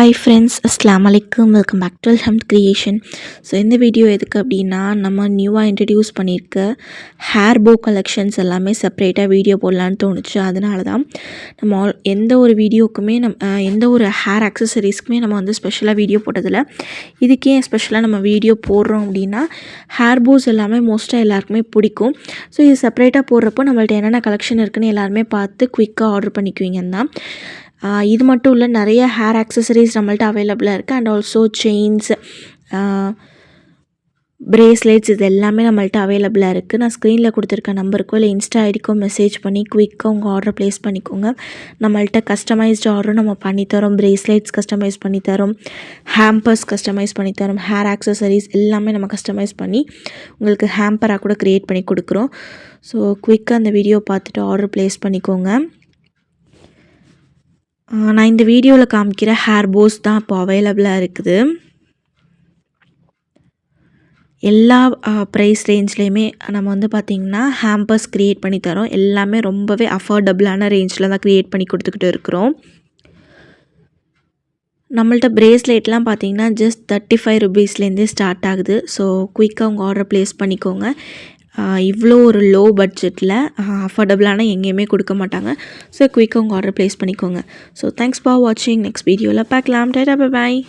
Hi friends, அஸ்ஸலாமு அலைக்கும். Welcome back to Alhamd creation. So இந்த வீடியோ எதுக்கு அப்படின்னா, நம்ம நியூவாக இன்ட்ரடியூஸ் பண்ணியிருக்க ஹேர் போ கலெக்ஷன்ஸ் எல்லாமே செப்பரேட்டாக வீடியோ போடலான்னு தோணுச்சு. அதனால தான் நம்ம எந்த ஒரு வீடியோக்குமே எந்த ஒரு ஹேர் ஆக்சசரிஸ்க்குமே நம்ம வந்து ஸ்பெஷலாக வீடியோ போட்டதில்ல. இதுக்கே ஸ்பெஷலாக நம்ம வீடியோ போடுறோம் அப்படின்னா, ஹேர் போஸ் எல்லாமே மோஸ்ட்டாக எல்லாருக்குமே பிடிக்கும். ஸோ இது செப்பரேட்டாக போடுறப்போ நம்மள்ட்ட என்னென்ன கலெக்ஷன் இருக்குன்னு எல்லாருமே பார்த்து குயிக்காக ஆர்டர் பண்ணிக்குவீங்கன்னு தான். இது மட்டும் இல்லை, நிறைய ஹேர் ஆக்சசரிஸ் நம்மள்ட்ட அவைலபிளாக இருக்குது. அண்ட் ஆல்சோ செயின்ஸ், பிரேஸ்லெட்ஸ் இது எல்லாமே நம்மள்ட்ட அவைலபிளாக இருக்குது. நான் ஸ்க்ரீனில் கொடுத்துருக்க நம்பருக்கோ இல்லை இன்ஸ்டா ஐடிக்கோ மெசேஜ் பண்ணி குயிக்காக உங்கள் ஆர்டர் ப்ளேஸ் பண்ணிக்கோங்க. நம்மள்ட்ட கஸ்டமைஸ்டு ஆர்டரும் நம்ம பண்ணித்தரோம். பிரேஸ்லெட்ஸ் கஸ்டமைஸ் பண்ணித்தரோம், ஹேம்பர்ஸ் கஸ்டமைஸ் பண்ணித்தரோம், ஹேர் ஆக்சசரிஸ் எல்லாமே நம்ம கஸ்டமைஸ் பண்ணி உங்களுக்கு ஹேம்பராக கூட க்ரியேட் பண்ணி கொடுக்குறோம். ஸோ குயிக்காக அந்த வீடியோ பார்த்துட்டு ஆர்டர் ப்ளேஸ் பண்ணிக்கோங்க. நான் இந்த வீடியோவில் காமிக்கிற ஹேர் போஸ் தான் இப்போ அவைலபிளாக இருக்குது. எல்லா ப்ரைஸ் ரேஞ்ச்லேயுமே நம்ம வந்து பார்த்திங்கன்னா ஹேம்பர்ஸ் க்ரியேட் பண்ணி தரோம். எல்லாமே ரொம்பவே அஃபோர்டபுளான ரேஞ்சில் தான் க்ரியேட் பண்ணி கொடுத்துக்கிட்டு இருக்கிறோம். நம்மள்ட்ட பிரேஸ்லெட்லாம் பார்த்திங்கன்னா ஜஸ்ட் 35 ருபீஸ்லேருந்தே ஸ்டார்ட் ஆகுது. ஸோ குயிக்காக உங்கள் ஆர்டர் ப்ளேஸ் பண்ணிக்கோங்க. இவ்வளோ ஒரு லோ பட்ஜெட்டில் அஃபோர்டபுளான எங்கேயுமே கொடுக்க மாட்டாங்க. ஸோ குயிக்காக உங்கள் ஆர்டர் ப்ளேஸ் பண்ணிக்கோங்க. ஸோ தேங்க்ஸ் ஃபார் வாட்சிங். நெக்ஸ்ட் வீடியோவில் பார்க்கலாம். Tata, bye bye.